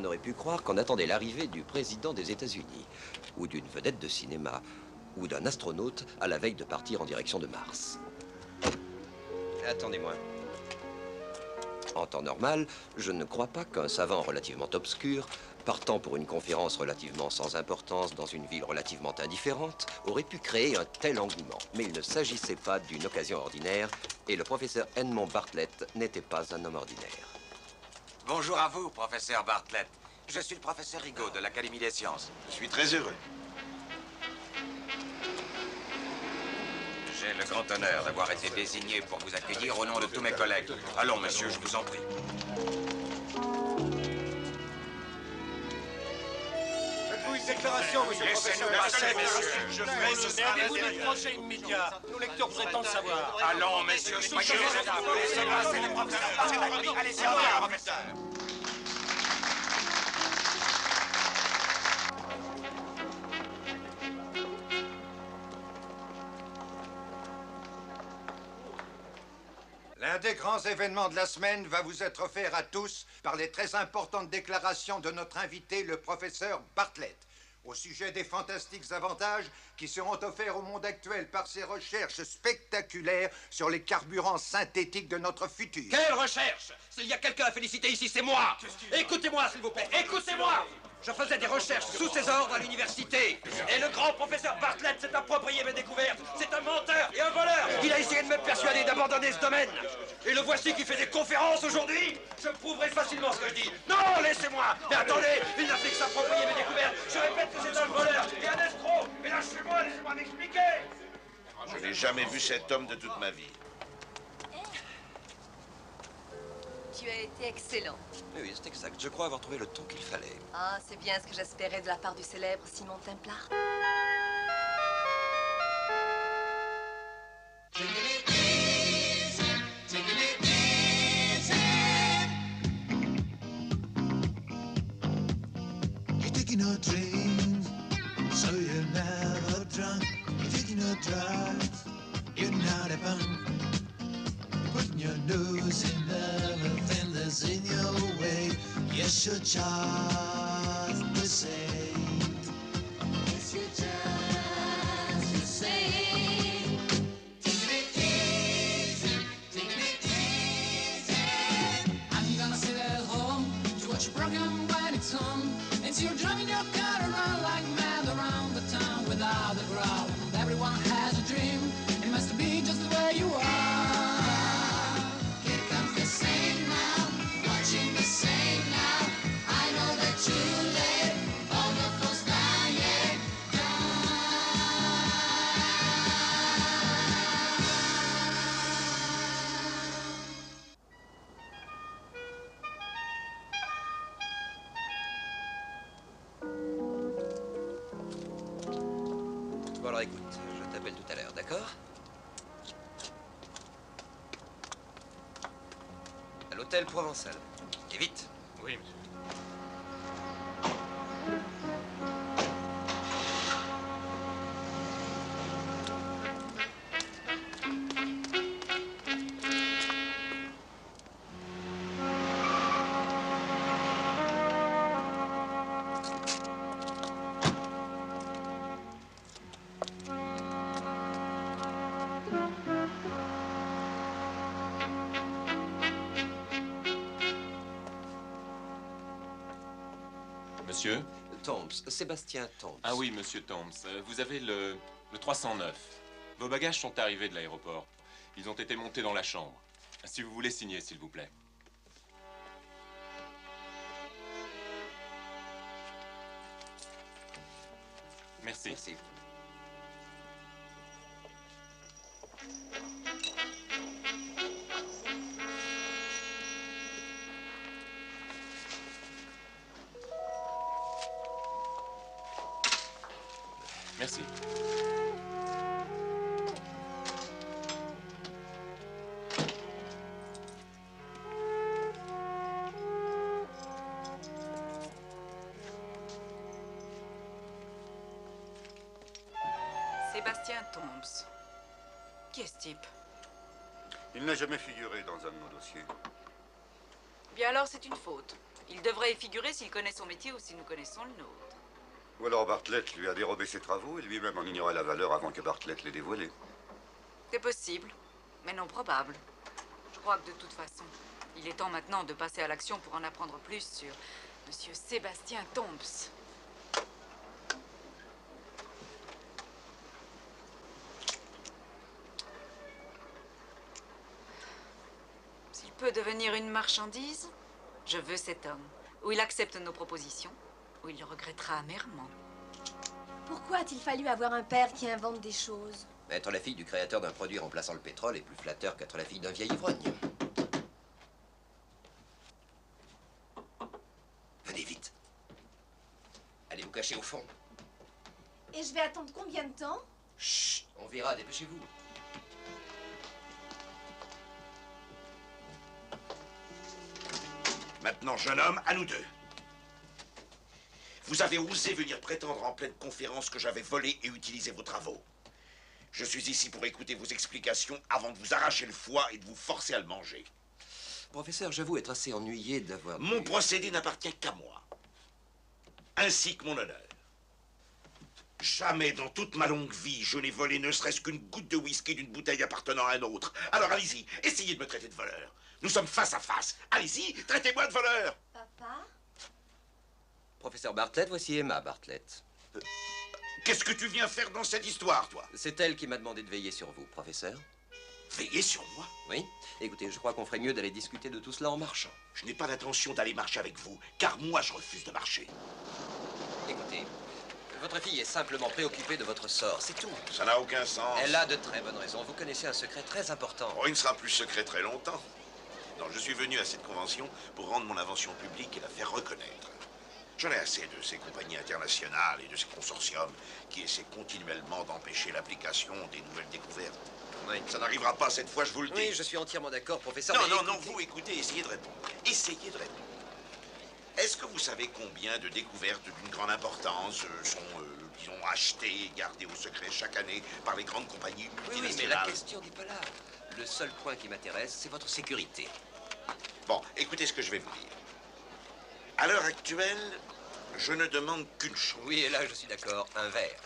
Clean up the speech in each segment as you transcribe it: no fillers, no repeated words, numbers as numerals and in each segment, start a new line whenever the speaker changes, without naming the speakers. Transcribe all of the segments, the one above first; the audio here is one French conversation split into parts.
aurait pu croire qu'on attendait l'arrivée du président des États-Unis, ou d'une vedette de cinéma, ou d'un astronaute à la veille de partir en direction de Mars. Attendez-moi. En temps normal, je ne crois pas qu'un savant relativement obscur, partant pour une conférence relativement sans importance dans une ville relativement indifférente, aurait pu créer un tel engouement. Mais il ne s'agissait pas d'une occasion ordinaire, et le professeur Edmond Bartlett n'était pas un homme ordinaire.
Bonjour à vous, professeur Bartlett. Je suis le professeur Rigaud de l'Académie des sciences.
Je suis très heureux.
J'ai le grand honneur d'avoir été désigné pour vous accueillir au nom de tous mes collègues. Allons, monsieur, je vous en prie.
Faites-vous une déclaration, monsieur le professeur.
Laissez-nous passer, messieurs. Je ferai ce sera
Vous des projets immédiats. Nos lecteurs voudraient tant le savoir.
Allons, messieurs, soyez raisonnables. Laissez passer le professeur Bartlett. Allez-y, au revoir, professeur.
L'un des grands événements de la semaine va vous être offert à tous par les très importantes déclarations de notre invité, le professeur Bartlett, au sujet des fantastiques avantages qui seront offerts au monde actuel par ses recherches spectaculaires sur les carburants synthétiques de notre futur.
Quelle recherche? S'il y a quelqu'un à féliciter ici, c'est moi. Écoutez-moi, s'il vous plaît, écoutez-moi. Je faisais des recherches sous ses ordres à l'université. Et le grand professeur Bartlett s'est approprié mes découvertes. C'est un menteur et un voleur. Il a essayé de me persuader d'abandonner ce domaine. Et le voici qui fait des conférences aujourd'hui. Je prouverai facilement ce que je dis. Non, laissez-moi. Mais attendez, il n'a fait que s'approprier mes découvertes. Je répète que c'est un voleur et un escroc. Et lâchez-moi, laissez-moi m'expliquer.
Je n'ai jamais vu cet homme de toute ma vie.
Tu as été excellent.
Oui, c'est exact. Je crois avoir trouvé le ton qu'il fallait.
Ah, c'est bien ce que j'espérais de la part du célèbre Simon Templar.
You're taking no dreams, so you're never drunk. You're taking no drugs, you're not a punk. Putting your nose in everything that's in your way. Yes, you're just the same. Yes, you're just the same. Taking it easy, taking it easy. I'm gonna sit at home to watch your program when it's on. And so you're driving your car around like mad around the town without a growl. Everyone has a dream, it must be just the way you are.
Bon alors écoute, je t'appelle tout à l'heure, d'accord? À l'hôtel Provençal. Et vite.
Oui, monsieur. Monsieur?
Tombs, Sébastien Tombs.
Ah oui, monsieur Tombs. Vous avez le 309. Vos bagages sont arrivés de l'aéroport. Ils ont été montés dans la chambre. Si vous voulez signer, s'il vous plaît. Merci.
Merci.
Merci.
Sébastien Tombs. Qui est ce type?
Il n'a jamais figuré dans un de nos dossiers.
Bien alors, c'est une faute. Il devrait y figurer s'il connaît son métier ou si nous connaissons le nôtre.
Ou alors Bartlett lui a dérobé ses travaux et lui-même en ignorait la valeur avant que Bartlett l'ait dévoilé.
C'est possible, mais non probable. Je crois que de toute façon, il est temps maintenant de passer à l'action pour en apprendre plus sur Monsieur Sébastien Thompson. S'il peut devenir une marchandise, je veux cet homme. Ou il accepte nos propositions, ou il le regrettera amèrement.
Pourquoi a-t-il fallu avoir un père qui invente des choses?
Être la fille du créateur d'un produit remplaçant le pétrole est plus flatteur qu'être la fille d'un vieil ivrogne. Venez vite. Allez vous cacher au fond.
Et je vais attendre combien de temps?
Chut, on verra, dépêchez-vous.
Maintenant, jeune homme, à nous deux. Vous avez osé venir prétendre en pleine conférence que j'avais volé et utilisé vos travaux. Je suis ici pour écouter vos explications avant de vous arracher le foie et de vous forcer à le manger.
Professeur, j'avoue être assez ennuyé d'avoir...
Mon procédé n'appartient qu'à moi, ainsi que mon honneur. Jamais dans toute ma longue vie, je n'ai volé ne serait-ce qu'une goutte de whisky d'une bouteille appartenant à un autre. Alors allez-y, essayez de me traiter de voleur. Nous sommes face à face. Allez-y, traitez-moi de voleur.
Papa?
Professeur Bartlett, voici Emma Bartlett.
Qu'est-ce que tu viens faire dans cette histoire, toi?
C'est elle qui m'a demandé de veiller sur vous, professeur.
Veiller sur moi?
Oui. Écoutez, je crois qu'on ferait mieux d'aller discuter de tout cela en marchant.
Je n'ai pas l'intention d'aller marcher avec vous, car moi, je refuse de marcher.
Écoutez, votre fille est simplement préoccupée de votre sort, c'est tout.
Ça n'a aucun sens.
Elle a de très bonnes raisons. Vous connaissez un secret très important.
Oh, il ne sera plus secret très longtemps. Non, je suis venu à cette convention pour rendre mon invention publique et la faire reconnaître. J'en ai assez de ces compagnies internationales et de ces consortiums qui essaient continuellement d'empêcher l'application des nouvelles découvertes.
Oui.
Ça n'arrivera pas cette fois, je vous le dis.
Oui, je suis entièrement d'accord, professeur.
Non,
mais
non,
écoutez...
non, vous écoutez, essayez de répondre. Essayez de répondre. Est-ce que vous savez combien de découvertes d'une grande importance sont, disons, achetées et gardées au secret chaque année par les grandes compagnies
Oui,
multinationales?
mais la question n'est pas là. Le seul point qui m'intéresse, c'est votre sécurité.
Bon, écoutez ce que je vais vous dire. À l'heure actuelle, je ne demande qu'une chose.
Oui, et là, je suis d'accord. Un verre.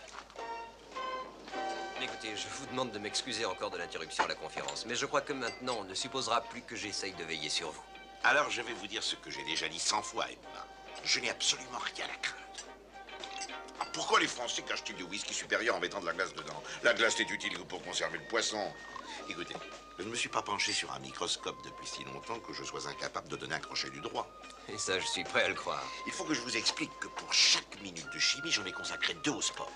Écoutez, je vous demande de m'excuser encore de l'interruption à la conférence, mais je crois que maintenant, on ne supposera plus que j'essaye de veiller sur vous.
Alors, je vais vous dire ce que j'ai déjà dit 100 fois, Emma. Je n'ai absolument rien à craindre. Ah, pourquoi les Français cachent-ils du whisky supérieur en mettant de la glace dedans? La glace est utile pour conserver le poisson. Écoutez, je ne me suis pas penché sur un microscope depuis si longtemps que je sois incapable de donner un crochet du droit.
Et ça, je suis prêt à le croire.
Il faut que je vous explique que pour chaque minute de chimie, j'en ai consacré 2 au sport.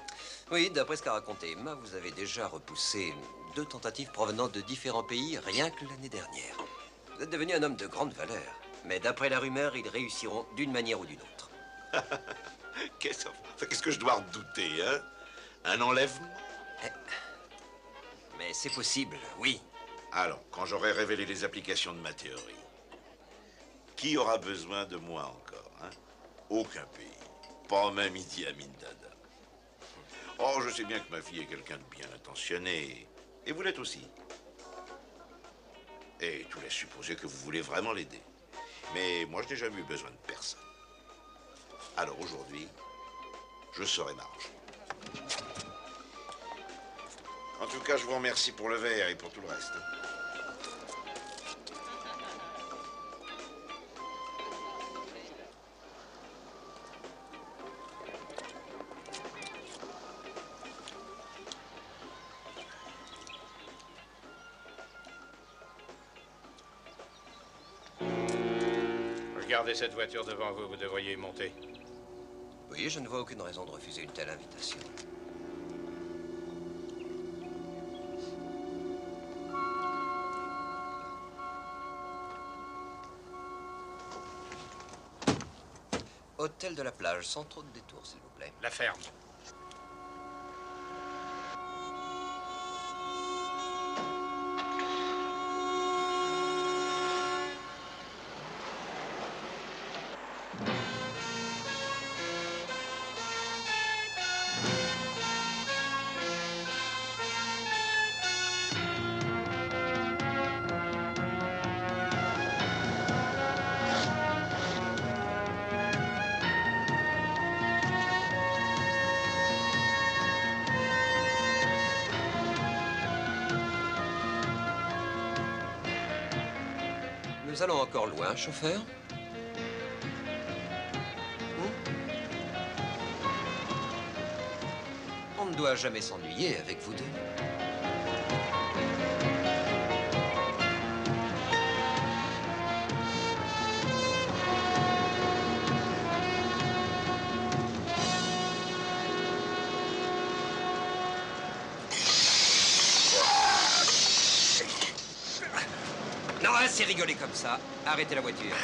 Oui, d'après ce qu'a raconté Emma, vous avez déjà repoussé 2 tentatives provenant de différents pays rien que l'année dernière. Vous êtes devenu un homme de grande valeur. Mais d'après la rumeur, ils réussiront d'une manière ou d'une autre.
Qu'est-ce que je dois redouter, hein? Un enlèvement?
Mais c'est possible, oui.
Alors, quand j'aurai révélé les applications de ma théorie, qui aura besoin de moi encore, hein? Aucun pays. Pas même Idi Amin Dada. Oh, je sais bien que ma fille est quelqu'un de bien intentionné. Et vous l'êtes aussi. Et tout laisse supposer que vous voulez vraiment l'aider. Mais moi, je n'ai jamais eu besoin de personne. Alors aujourd'hui, je saurai m'arranger. En tout cas, je vous remercie pour le verre et pour tout le reste.
Regardez cette voiture devant vous, vous devriez y monter.
Oui, je ne vois aucune raison de refuser une telle invitation. Hôtel de la plage, sans trop de détours, s'il vous plaît.
La ferme.
Nous allons encore loin, chauffeur. On ne doit jamais s'ennuyer avec vous deux. Non, assez rigolé comme ça. Arrêtez la voiture.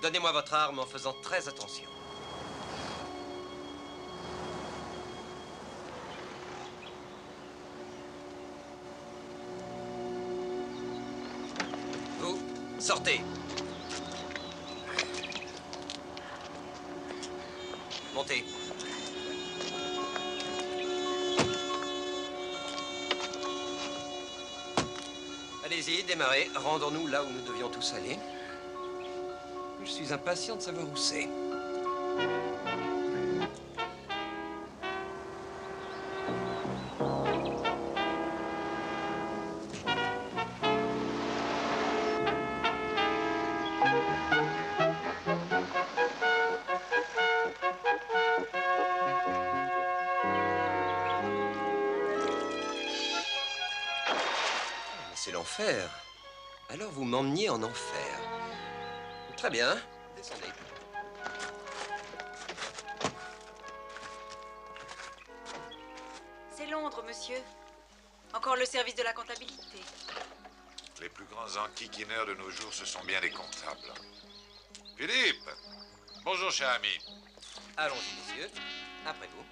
Donnez-moi votre arme en faisant très attention. Vous, sortez. Montez. Allez-y, démarrez. Rendons-nous là où nous devions tous aller. Je suis impatient de savoir où c'est. C'est l'enfer. Alors vous m'emmeniez en enfer. Très bien. Descendez.
C'est Londres, monsieur. Encore le service de la comptabilité.
Les plus grands enquiquineurs de nos jours, ce sont bien les comptables. Philippe! Bonjour, cher ami.
Allons-y, monsieur. Après vous.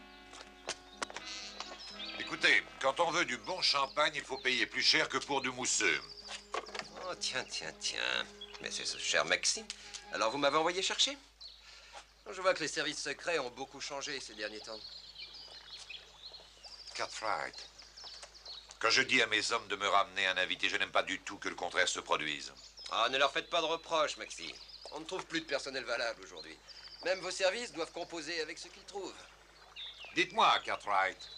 Écoutez, quand on veut du bon champagne, il faut payer plus cher que pour du mousseux.
Oh, tiens. Mais c'est ce cher Maxime. Alors, vous m'avez envoyé chercher? Je vois que les services secrets ont beaucoup changé ces derniers temps.
Cartwright, quand je dis à mes hommes de me ramener un invité, je n'aime pas du tout que le contraire se produise.
Ah, ne leur faites pas de reproches, Maxime. On ne trouve plus de personnel valable aujourd'hui. Même vos services doivent composer avec ce qu'ils trouvent.
Dites-moi, Cartwright,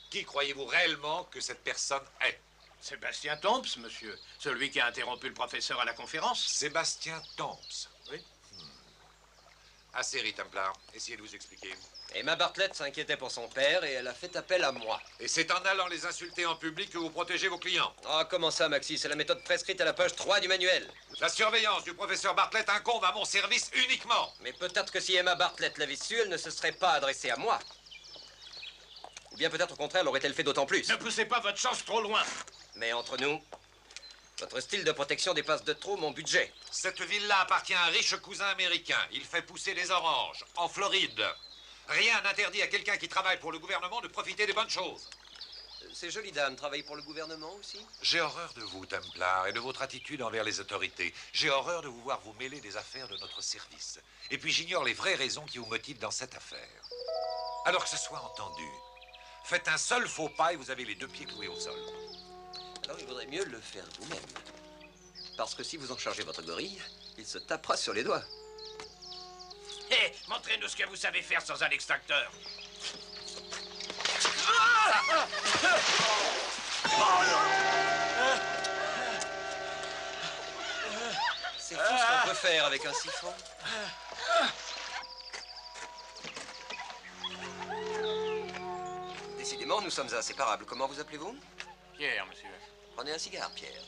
qui croyez-vous réellement que cette personne est?
Sébastien Thompson, monsieur. Celui qui a interrompu le professeur à la conférence.
Sébastien Thompson.
Oui.
Assez, Rita Templar. Essayez de vous expliquer.
Emma Bartlett s'inquiétait pour son père et elle a fait appel à moi.
Et c'est en allant les insulter en public que vous protégez vos clients.
Ah, comment ça, Maxi? C'est la méthode prescrite à la page 3 du manuel.
La surveillance du professeur Bartlett incombe à mon service uniquement.
Mais peut-être que si Emma Bartlett l'avait su, elle ne se serait pas adressée à moi. Ou bien peut-être au contraire l'aurait-elle fait d'autant plus.
Ne poussez pas votre chance trop loin.
Mais entre nous, votre style de protection dépasse de trop mon budget.
Cette ville-là appartient à un riche cousin américain. Il fait pousser des oranges, en Floride. Rien n'interdit à quelqu'un qui travaille pour le gouvernement de profiter des bonnes choses.
Ces jolies dames travaillent pour le gouvernement aussi?
J'ai horreur de vous, Templar, et de votre attitude envers les autorités. J'ai horreur de vous voir vous mêler des affaires de notre service. Et puis j'ignore les vraies raisons qui vous motivent dans cette affaire. Alors que ce soit entendu, faites un seul faux pas et vous avez les deux pieds cloués au sol.
Alors il vaudrait mieux le faire vous-même. Parce que si vous en chargez votre gorille, il se tapera sur les doigts.
Hé, montrez-nous ce que vous savez faire sans un extracteur.
C'est tout ce qu'on peut faire avec un siphon. Décidément, nous sommes inséparables. Comment vous appelez-vous?
Pierre, monsieur.
Prenez un cigare, Pierre.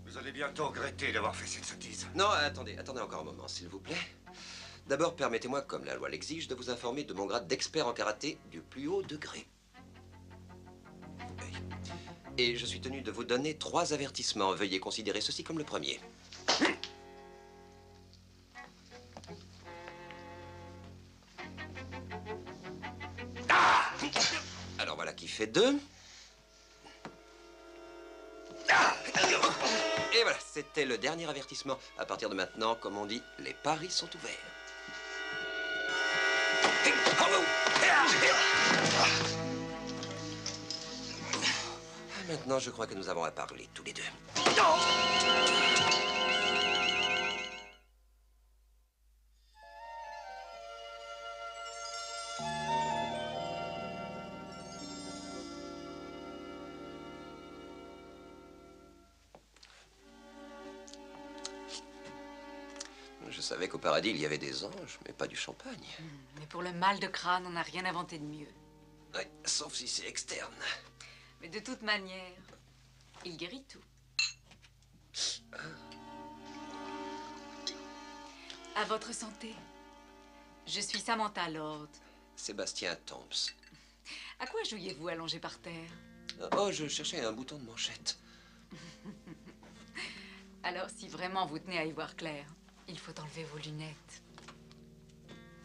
Vous allez bientôt regretter d'avoir fait cette sottise.
Non, attendez encore un moment, s'il vous plaît. D'abord, permettez-moi, comme la loi l'exige, de vous informer de mon grade d'expert en karaté du plus haut degré. Oui. Et je suis tenu de vous donner 3 avertissements. Veuillez considérer ceci comme le premier. qui fait 2. Et voilà, c'était le dernier avertissement. À partir de maintenant, comme on dit, les paris sont ouverts. Maintenant, je crois que nous avons à parler tous les deux. Je savais qu'au paradis, il y avait des anges, mais pas du champagne.
Mais pour le mal de crâne, on n'a rien inventé de mieux.
Oui, sauf si c'est externe.
Mais de toute manière, il guérit tout. À votre santé. Je suis Samantha Lord.
Sébastien Thompson.
À quoi jouiez-vous allongé par terre?
Oh, je cherchais un bouton de manchette.
Alors, si vraiment vous tenez à y voir clair, il faut enlever vos lunettes.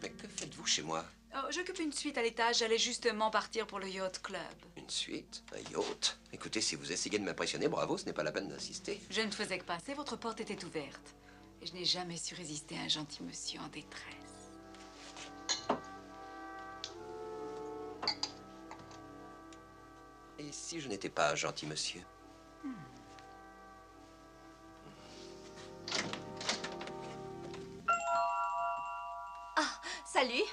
Mais que faites-vous chez moi?
Oh, j'occupe une suite à l'étage. J'allais justement partir pour le Yacht Club.
Une suite? Un yacht? Écoutez, si vous essayez de m'impressionner, bravo, ce n'est pas la peine d'insister.
Je ne faisais que passer, votre porte était ouverte. Et je n'ai jamais su résister à un gentil monsieur en détresse.
Et si je n'étais pas un gentil monsieur?
Ah, salut.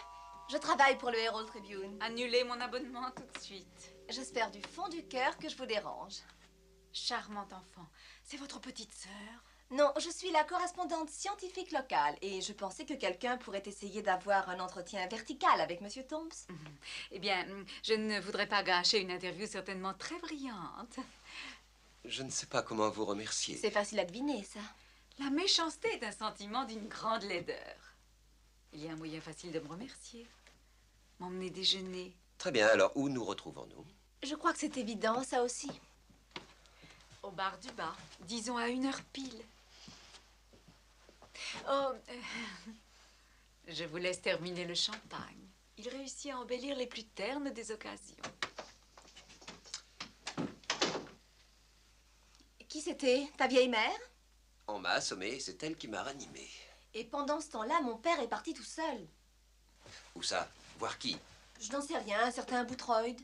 Je travaille pour le Herald Tribune.
Annulez mon abonnement tout de suite.
J'espère du fond du cœur que je vous dérange.
Charmante enfant. C'est votre petite sœur?
Non, je suis la correspondante scientifique locale et je pensais que quelqu'un pourrait essayer d'avoir un entretien vertical avec Monsieur Thompson.
Eh bien, je ne voudrais pas gâcher une interview certainement très brillante.
Je ne sais pas comment vous remercier.
C'est facile à deviner, ça.
La méchanceté est un sentiment d'une grande laideur. Il y a un moyen facile de me remercier. M'emmener déjeuner.
Très bien, alors où nous retrouvons-nous?
Je crois que c'est évident, ça aussi.
Au bar du bas, disons à 1 heure pile. Oh, je vous laisse terminer le champagne. Il réussit à embellir les plus ternes des occasions.
Qui c'était? Ta vieille mère?
On m'a assommé et c'est elle qui m'a ranimé.
Et pendant ce temps-là, mon père est parti tout seul.
Où ça? Voir qui?
Je n'en sais rien, un certain Boothroyd.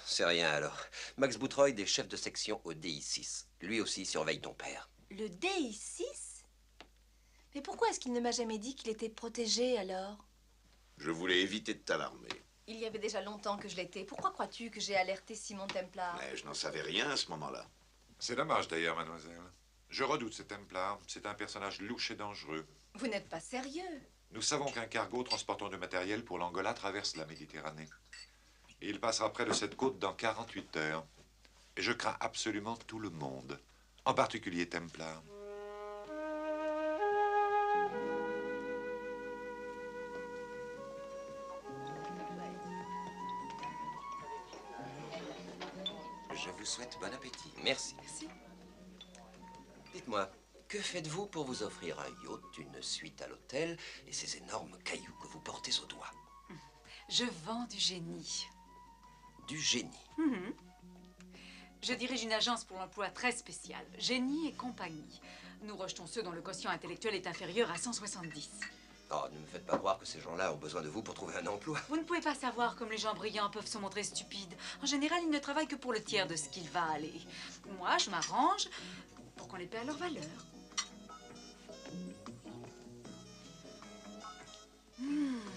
C'est rien alors. Max Boothroyd est chef de section au DI6. Lui aussi surveille ton père.
Le DI6? Mais pourquoi est-ce qu'il ne m'a jamais dit qu'il était protégé alors?
Je voulais éviter de t'alarmer.
Il y avait déjà longtemps que je l'étais. Pourquoi crois-tu que j'ai alerté Simon Templar?
Mais je n'en savais rien à ce moment-là.
C'est dommage d'ailleurs, mademoiselle. Je redoute ce Templar. C'est un personnage louche et dangereux.
Vous n'êtes pas sérieux?
Nous savons qu'un cargo transportant du matériel pour l'Angola traverse la Méditerranée. Et il passera près de cette côte dans 48 heures. Et je crains absolument tout le monde, en particulier Templar.
Je vous souhaite bon appétit. Merci.
Merci.
Dites-moi, que faites-vous pour vous offrir un yacht, une suite à l'hôtel et ces énormes cailloux que vous portez au doigt?
Je vends du génie.
Du génie.
Je dirige une agence pour l'emploi très spéciale, Génie et compagnie. Nous rejetons ceux dont le quotient intellectuel est inférieur à 170.
Oh, ne me faites pas croire que ces gens-là ont besoin de vous pour trouver un emploi.
Vous ne pouvez pas savoir comme les gens brillants peuvent se montrer stupides. En général, ils ne travaillent que pour le tiers de ce qu'il va aller. Moi, je m'arrange pour qu'on les paie à leur valeur.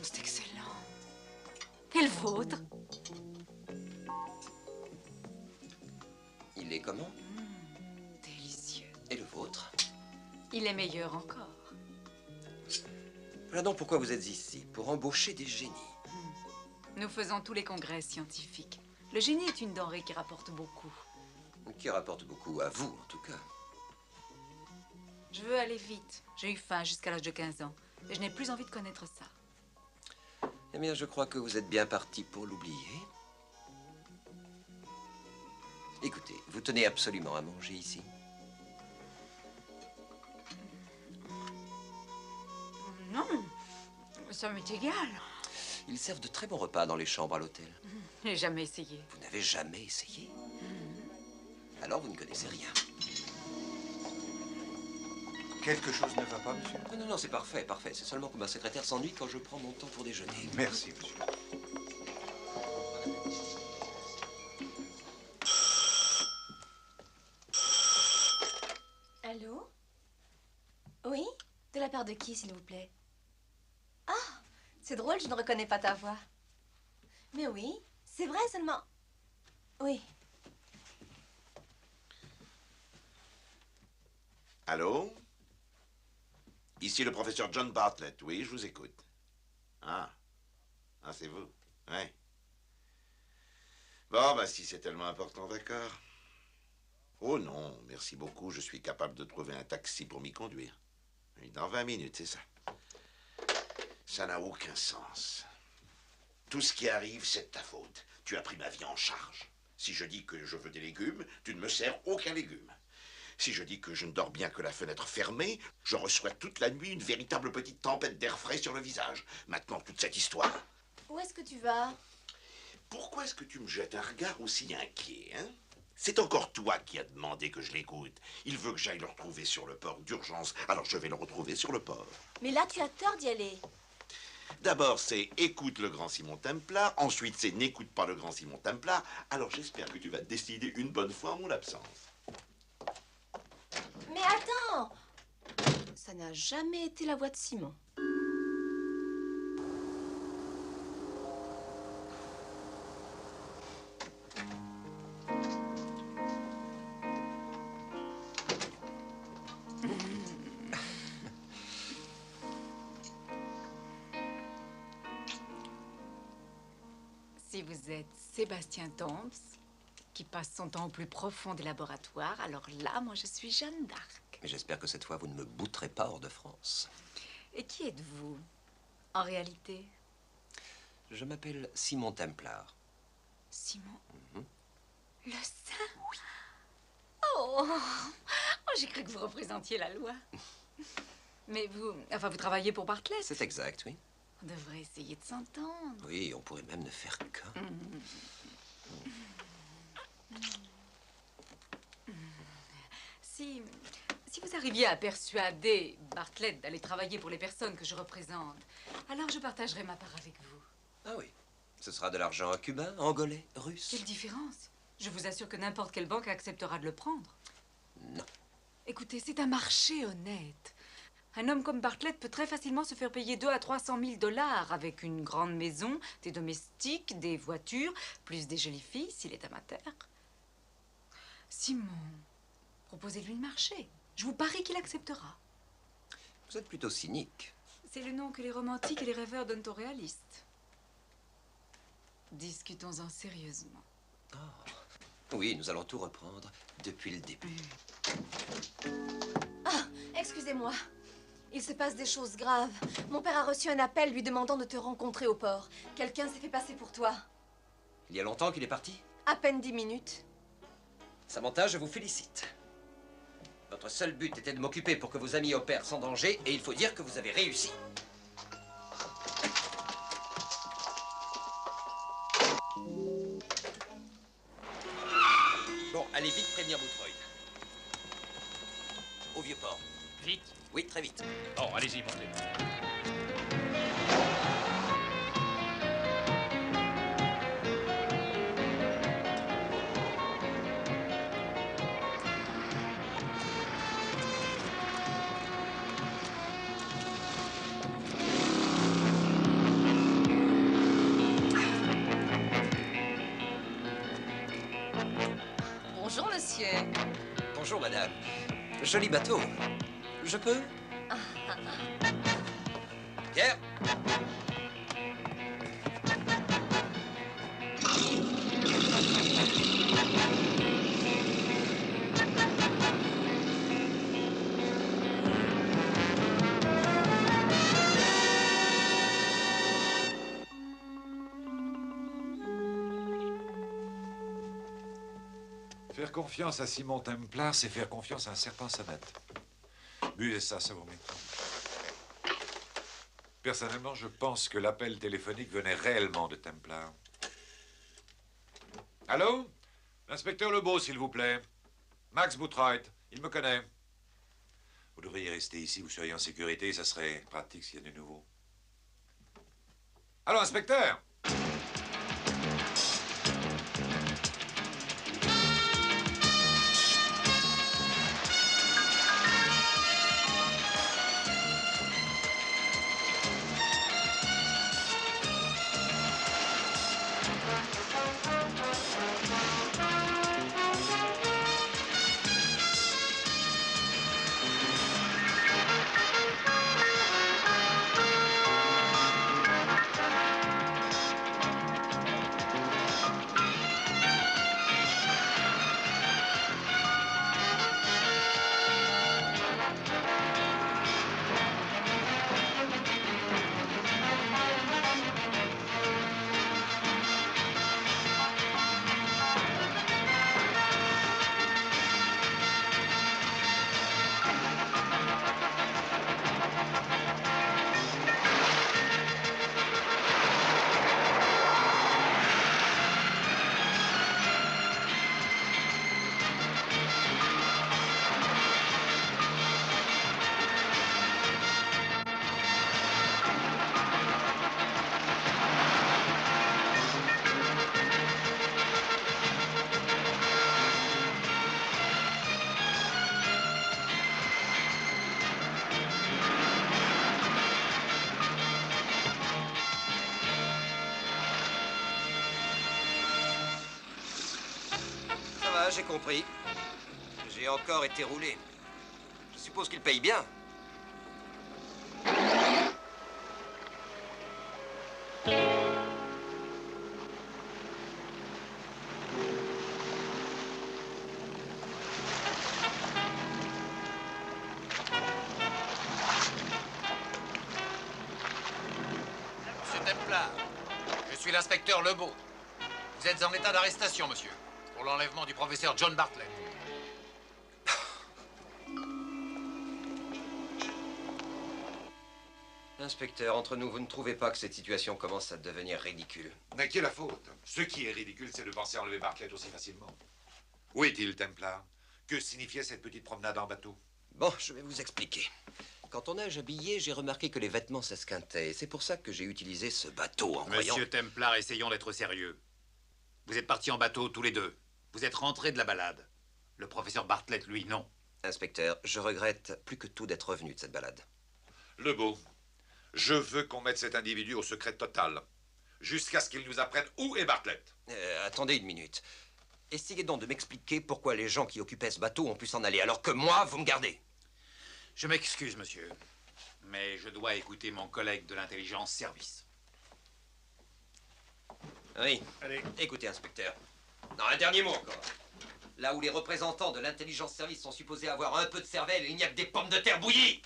C'est excellent. Et le vôtre?
Il est comment?
Délicieux.
Et le vôtre?
Il est meilleur encore.
Voilà donc pourquoi vous êtes ici, pour embaucher des génies.
Nous faisons tous les congrès scientifiques. Le génie est une denrée qui rapporte beaucoup.
Qui rapporte beaucoup à vous, en tout cas.
Je veux aller vite. J'ai eu faim jusqu'à l'âge de 15 ans. Et je n'ai plus envie de connaître ça.
Eh bien, je crois que vous êtes bien parti pour l'oublier. Écoutez, vous tenez absolument à manger ici?
Non, ça m'est égal.
Ils servent de très bons repas dans les chambres à l'hôtel.
Je n'ai jamais essayé.
Vous n'avez jamais essayé? Alors vous ne connaissez rien.
Quelque chose ne va pas, monsieur?
Non, non, non, c'est parfait, parfait. C'est seulement que ma secrétaire s'ennuie quand je prends mon temps pour déjeuner.
Merci, monsieur.
Allô? Oui? De la part de qui, s'il vous plaît? Ah, c'est drôle, je ne reconnais pas ta voix. Mais oui, c'est vrai seulement... Oui.
Allô? Ici le professeur John Bartlett. Oui, je vous écoute. Ah. Ah, c'est vous. Oui. Bon, bah, si c'est tellement important, d'accord. Oh non, merci beaucoup. Je suis capable de trouver un taxi pour m'y conduire. Oui, dans 20 minutes, c'est ça. Ça n'a aucun sens. Tout ce qui arrive, c'est de ta faute. Tu as pris ma vie en charge. Si je dis que je veux des légumes, tu ne me sers aucun légume. Si je dis que je ne dors bien que la fenêtre fermée, je reçois toute la nuit une véritable petite tempête d'air frais sur le visage. Maintenant, toute cette histoire.
Où est-ce que tu vas?
Pourquoi est-ce que tu me jettes un regard aussi inquiet, hein? C'est encore toi qui as demandé que je l'écoute. Il veut que j'aille le retrouver sur le port d'urgence, alors je vais le retrouver sur le port.
Mais là, tu as tort d'y aller.
D'abord, c'est écoute le grand Simon Templar. Ensuite, c'est n'écoute pas le grand Simon Templar. Alors j'espère que tu vas décider une bonne fois en mon absence.
Mais attends! Ça n'a jamais été la voix de Simon.
Si vous êtes Sébastien Tombs, qui passe son temps au plus profond des laboratoires, alors là, moi, je suis Jeanne d'Arc.
Mais j'espère que cette fois, vous ne me bouterez pas hors de France.
Et qui êtes-vous, en réalité?
Je m'appelle Simon Templar.
Simon?
Mhm.
Le saint? Oui. Oh, j'ai cru que vous représentiez la loi. Mais vous travaillez pour Bartlett?
C'est exact, oui.
On devrait essayer de s'entendre.
Oui, on pourrait même ne faire qu'un.
Si vous arriviez à persuader Bartlett d'aller travailler pour les personnes que je représente, alors je partagerai ma part avec vous.
Ah oui. Ce sera de l'argent cubain, angolais, russe.
Quelle différence? Je vous assure que n'importe quelle banque acceptera de le prendre.
Non.
Écoutez, c'est un marché honnête. Un homme comme Bartlett peut très facilement se faire payer 200 à 300 000 $ avec une grande maison, des domestiques, des voitures, plus des jolies filles s'il est amateur. Simon, proposez-lui le marché. Je vous parie qu'il acceptera.
Vous êtes plutôt cynique.
C'est le nom que les romantiques et les rêveurs donnent aux réalistes. Discutons-en sérieusement.
Oh. Oui, nous allons tout reprendre depuis le début.
Ah, excusez-moi. Il se passe des choses graves. Mon père a reçu un appel lui demandant de te rencontrer au port. Quelqu'un s'est fait passer pour toi.
Il y a longtemps qu'il est parti?
À peine 10 minutes.
Samantha, je vous félicite. Votre seul but était de m'occuper pour que vos amis opèrent sans danger, et il faut dire que vous avez réussi. Bon, allez vite prévenir Boutreuil. Au Vieux-Port.
Vite?
Oui, très vite.
Bon, allez-y, montez.
Bonjour, monsieur.
Bonjour, madame. Joli bateau. Je peux? Pierre?
Faire confiance à Simon Templar, c'est faire confiance à un serpent sonnette. Buvez ça, ça vous met. Personnellement, je pense que l'appel téléphonique venait réellement de Templar. Allô? L'inspecteur Lebeau, s'il vous plaît. Max Boothroyd, il me connaît. Vous devriez rester ici, vous seriez en sécurité, ça serait pratique s'il y a du nouveau. Allô, inspecteur?
J'ai compris. J'ai encore été roulé. Je suppose qu'il paye bien.
Monsieur Templar, je suis l'inspecteur Lebeau. Vous êtes en état d'arrestation, monsieur, pour l'enlèvement du professeur John Bartlett.
Inspecteur, entre nous, vous ne trouvez pas que cette situation commence à devenir ridicule?
À qui est la faute? Ce qui est ridicule, c'est de penser enlever Bartlett aussi facilement. Où est-il, Templar? Que signifiait cette petite promenade en bateau?
Bon, je vais vous expliquer. Quand on nage habillé, j'ai remarqué que les vêtements s'esquintaient. C'est pour ça que j'ai utilisé ce bateau en croyant...
Monsieur Templar, essayons d'être sérieux. Vous êtes partis en bateau tous les deux. Vous êtes rentrés de la balade. Le professeur Bartlett, lui, non.
Inspecteur, je regrette plus que tout d'être revenu de cette balade.
Lebeau, je veux qu'on mette cet individu au secret total, jusqu'à ce qu'il nous apprenne où est Bartlett.
Attendez une minute. Essayez donc de m'expliquer pourquoi les gens qui occupaient ce bateau ont pu s'en aller, alors que moi, vous me gardez.
Je m'excuse, monsieur, mais je dois écouter mon collègue de l'intelligence service.
Oui. Allez. Écoutez, inspecteur. Non, un dernier mot encore. Là où les représentants de l'intelligence service sont supposés avoir un peu de cervelle, il n'y a que des pommes de terre bouillies.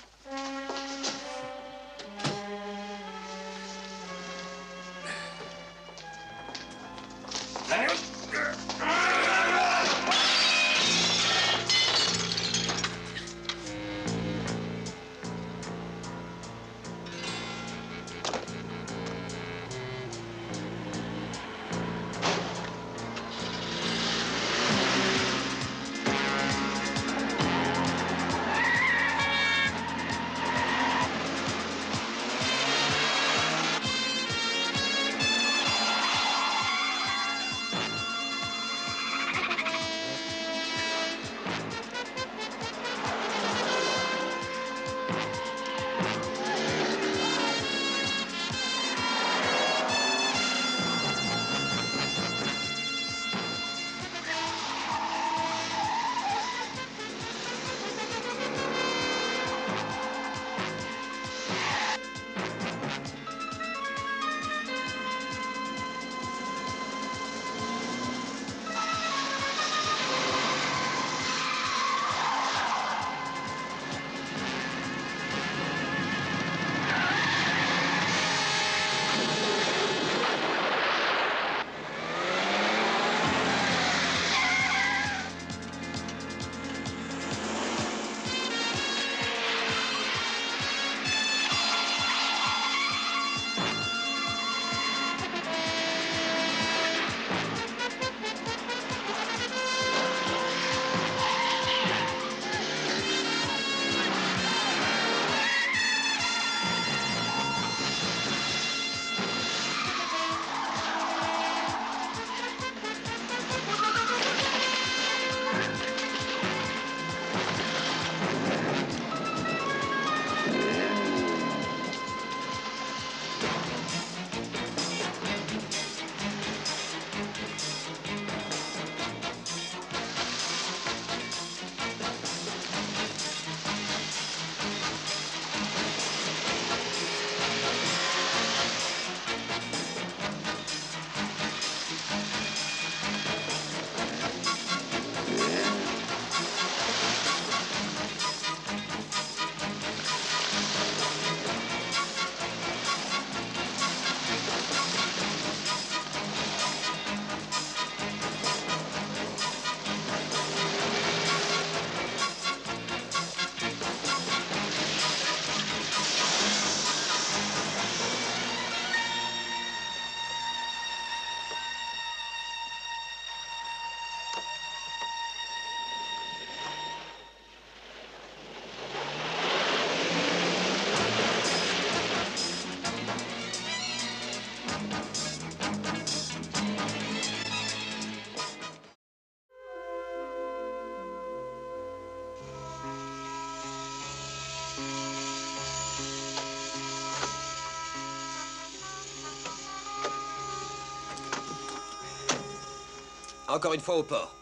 Encore une fois au port.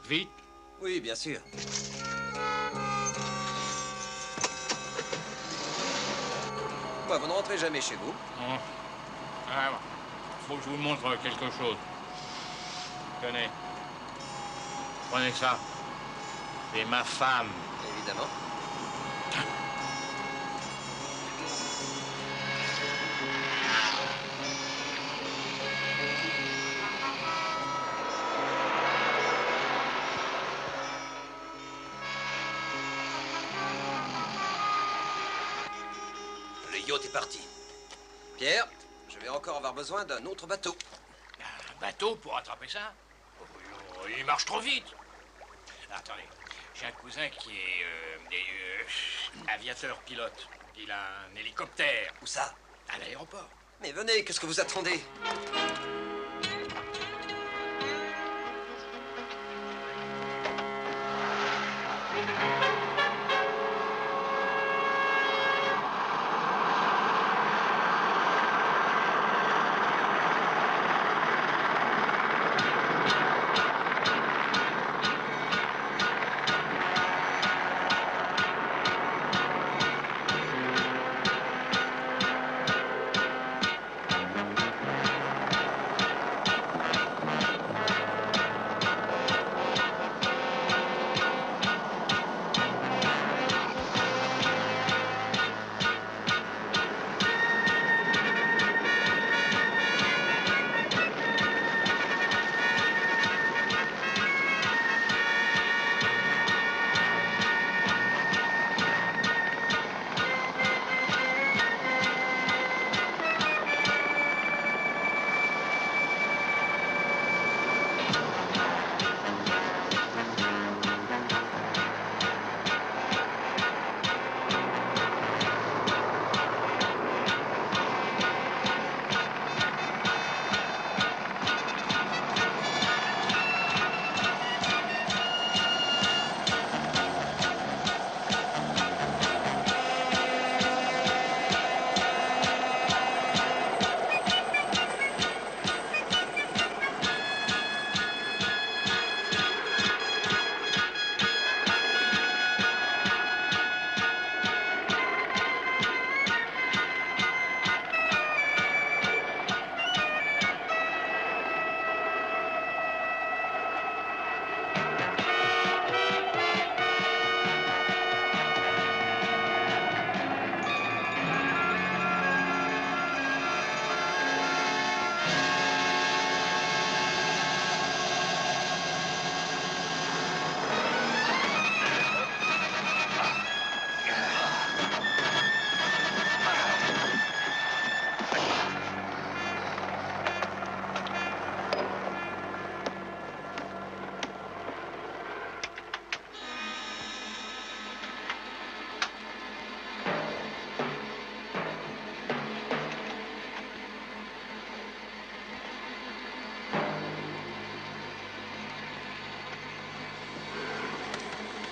Vite.
Oui, bien sûr. Quoi, vous ne rentrez jamais chez vous?
Ah, faut que je vous montre quelque chose. Tenez. Prenez ça. C'est ma femme.
Évidemment. Le yacht est parti. Pierre, je vais encore avoir besoin d'un autre bateau.
Un bateau pour attraper ça? Oh, il marche trop vite. Attendez, j'ai un cousin qui est aviateur pilote. Il a un hélicoptère.
Où ça?
À l'aéroport.
Mais venez, qu'est-ce que vous attendez?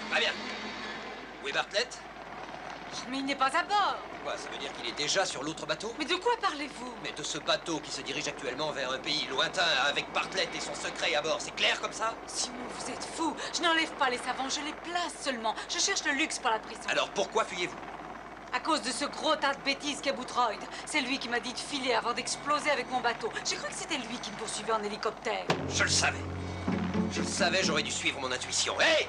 Très bien. Où est Bartlett?
Mais il n'est pas à bord.
Quoi, ça veut dire qu'il est déjà sur l'autre bateau?
Mais de quoi parlez-vous?
Mais de ce bateau qui se dirige actuellement vers un pays lointain avec Bartlett et son secret à bord, c'est clair comme ça?
Simon, vous êtes fou. Je n'enlève pas les savants, je les place seulement. Je cherche le luxe pour la prison.
Alors pourquoi fuyez-vous?
À cause de ce gros tas de bêtises qu'est Boothroyd. C'est lui qui m'a dit de filer avant d'exploser avec mon bateau. J'ai cru que c'était lui qui me poursuivait en hélicoptère.
Je le savais. Je le savais, j'aurais dû suivre mon intuition. Hé!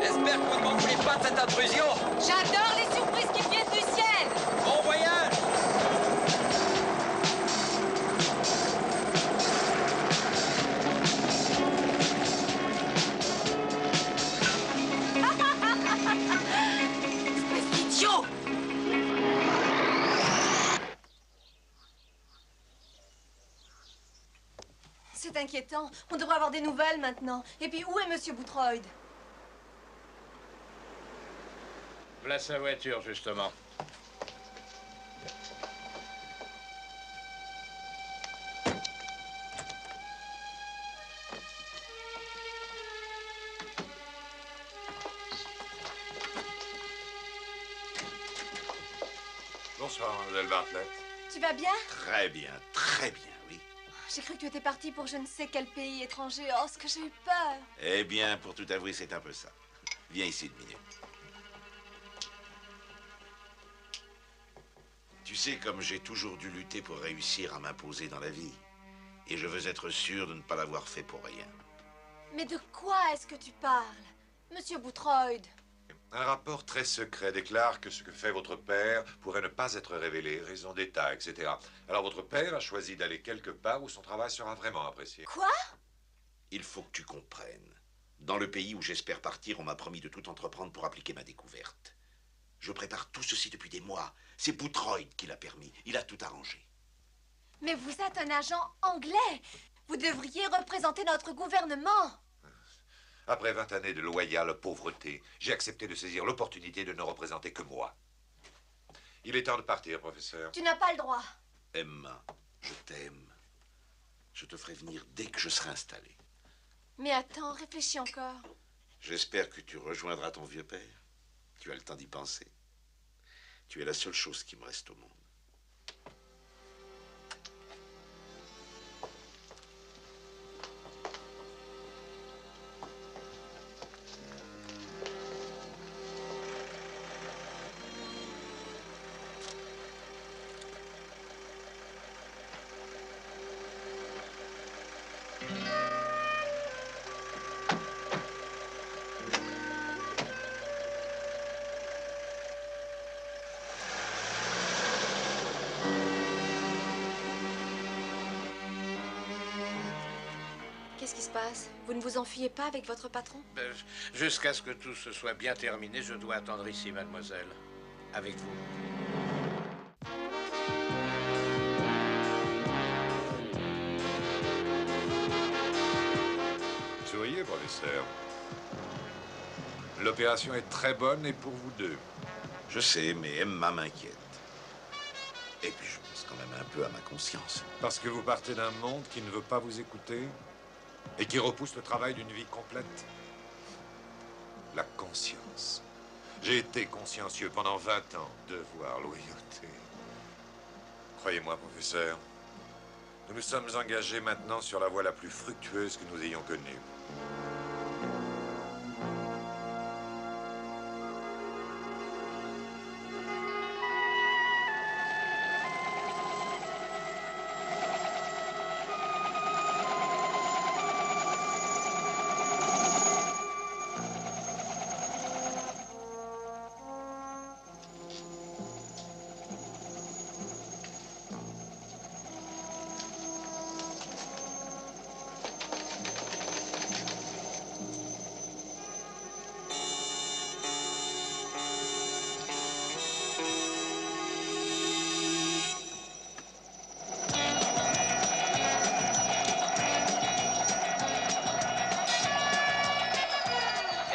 J'espère que vous ne m'en voulez pas de cette intrusion.
J'adore les surprises qui viennent du ciel.
Bon voyage!
Espèce d'idiot!
C'est inquiétant. On devrait avoir des nouvelles maintenant. Et puis, où est Monsieur Boothroyd?
Voilà sa voiture, justement.
Bonsoir, mademoiselle Bartlett.
Tu vas bien?
Très bien, oui.
J'ai cru que tu étais parti pour je ne sais quel pays étranger. Oh, ce que j'ai eu peur.
Eh bien, pour tout avouer, c'est un peu ça. Viens ici une minute. Tu sais, comme j'ai toujours dû lutter pour réussir à m'imposer dans la vie, et je veux être sûr de ne pas l'avoir fait pour rien.
Mais de quoi est-ce que tu parles, Monsieur Boothroyd?
Un rapport très secret déclare que ce que fait votre père pourrait ne pas être révélé, raison d'État, etc. Alors votre père a choisi d'aller quelque part où son travail sera vraiment apprécié.
Quoi?
Il faut que tu comprennes. Dans le pays où j'espère partir, on m'a promis de tout entreprendre pour appliquer ma découverte. Je prépare tout ceci depuis des mois. C'est Boothroyd qui l'a permis. Il a tout arrangé.
Mais vous êtes un agent anglais. Vous devriez représenter notre gouvernement.
Après 20 années de loyale pauvreté, j'ai accepté de saisir l'opportunité de ne représenter que moi. Il est temps de partir, professeur.
Tu n'as pas le droit.
Emma, je t'aime. Je te ferai venir dès que je serai installé.
Mais attends, réfléchis encore.
J'espère que tu rejoindras ton vieux père. Tu as le temps d'y penser. Tu es la seule chose qui me reste au monde.
Qu'est-ce qui se passe? Vous ne vous enfuyez pas avec votre patron?
Jusqu'à ce que tout se soit bien terminé, je dois attendre ici, mademoiselle. Avec vous.
Souriez, professeur. L'opération est très bonne et pour vous deux.
Je sais, mais Emma m'inquiète. Et puis je pense quand même un peu à ma conscience.
Parce que vous partez d'un monde qui ne veut pas vous écouter et qui repousse le travail d'une vie complète. La conscience. J'ai été consciencieux pendant 20 ans. Devoir, loyauté. Croyez-moi, professeur, nous nous sommes engagés maintenant sur la voie la plus fructueuse que nous ayons connue.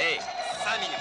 Hé, 5 minutes.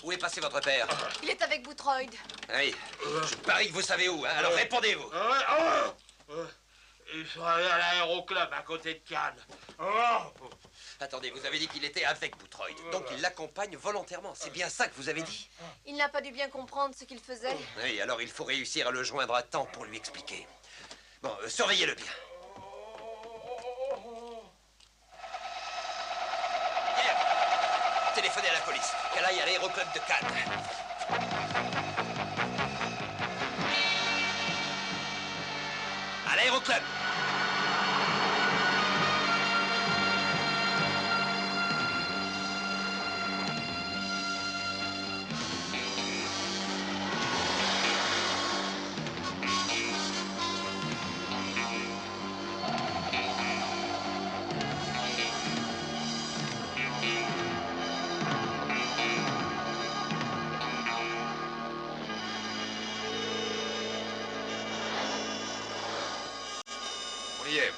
Où est passé votre père?
Il est avec Boothroyd.
Oui, je parie que vous savez où, hein? Alors répondez-vous.
Ils sont allés à l'aéroclub à côté de Cannes.
Attendez, vous avez dit qu'il était avec Boothroyd, donc il l'accompagne volontairement. C'est bien ça que vous avez dit?
Il n'a pas dû bien comprendre ce qu'il faisait.
Oui, alors il faut réussir à le joindre à temps pour lui expliquer. Bon, surveillez-le bien. Pierre, téléphonez à la police, qu'elle aille à l'aéroclub de Cannes. À l'aéroclub.
On y est.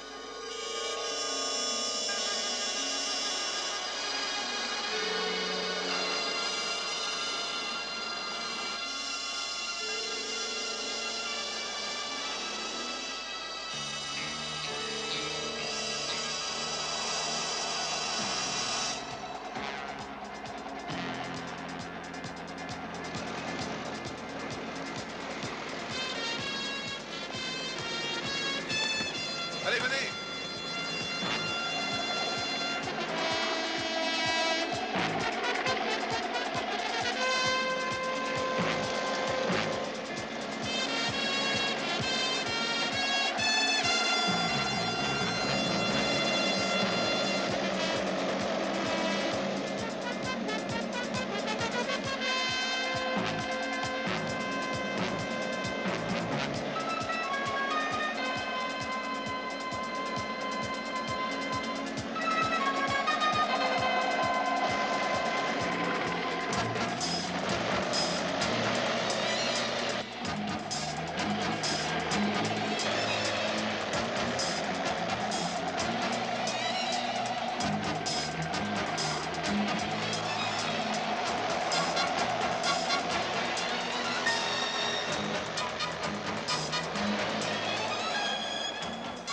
Allez, venez!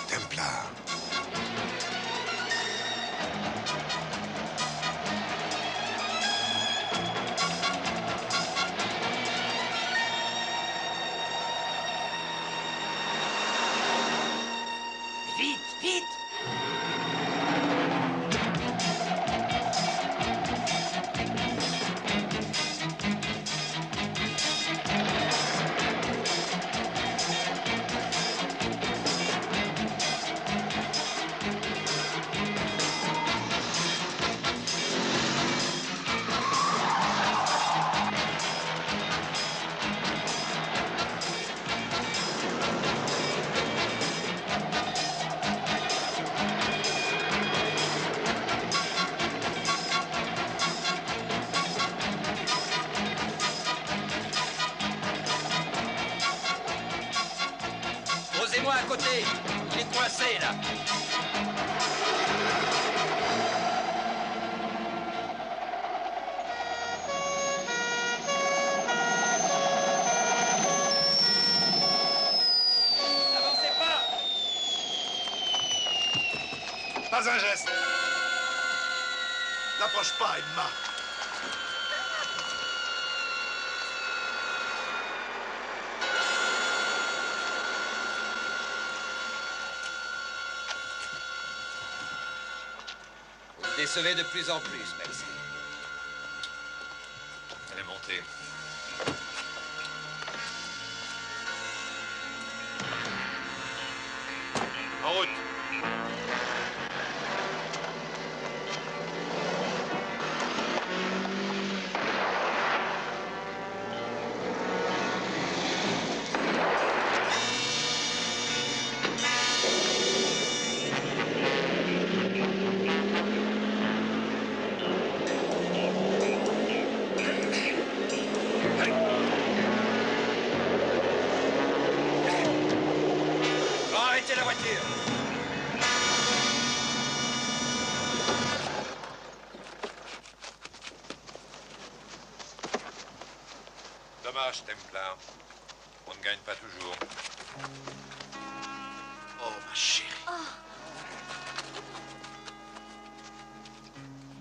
Templar.
Vite, vite! Posez-moi à côté. Il est coincé, là. N'avancez pas!
Pas un geste. N'approche pas, Emma.
Vous me décevez de plus en plus, Melcy.
Elle est montée.
En route.
Arrêtez la voiture!
Dommage, Templar. On ne gagne pas toujours.
Oh, ma chérie.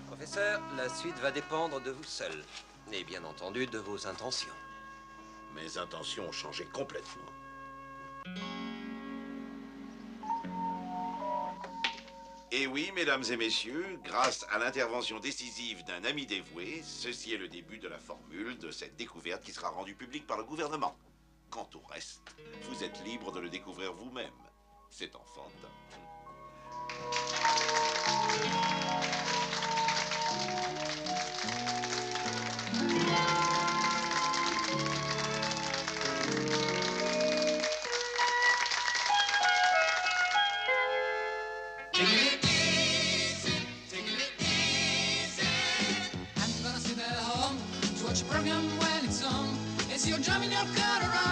Professeur, la suite va dépendre de vous seul. Et bien entendu, de vos intentions.
Mes intentions ont changé complètement. Et oui, mesdames et messieurs, grâce à l'intervention décisive d'un ami dévoué, ceci est le début de la formule de cette découverte qui sera rendue publique par le gouvernement. Quant au reste, vous êtes libre de le découvrir vous-même. C'est enfantin.
You're driving your car around.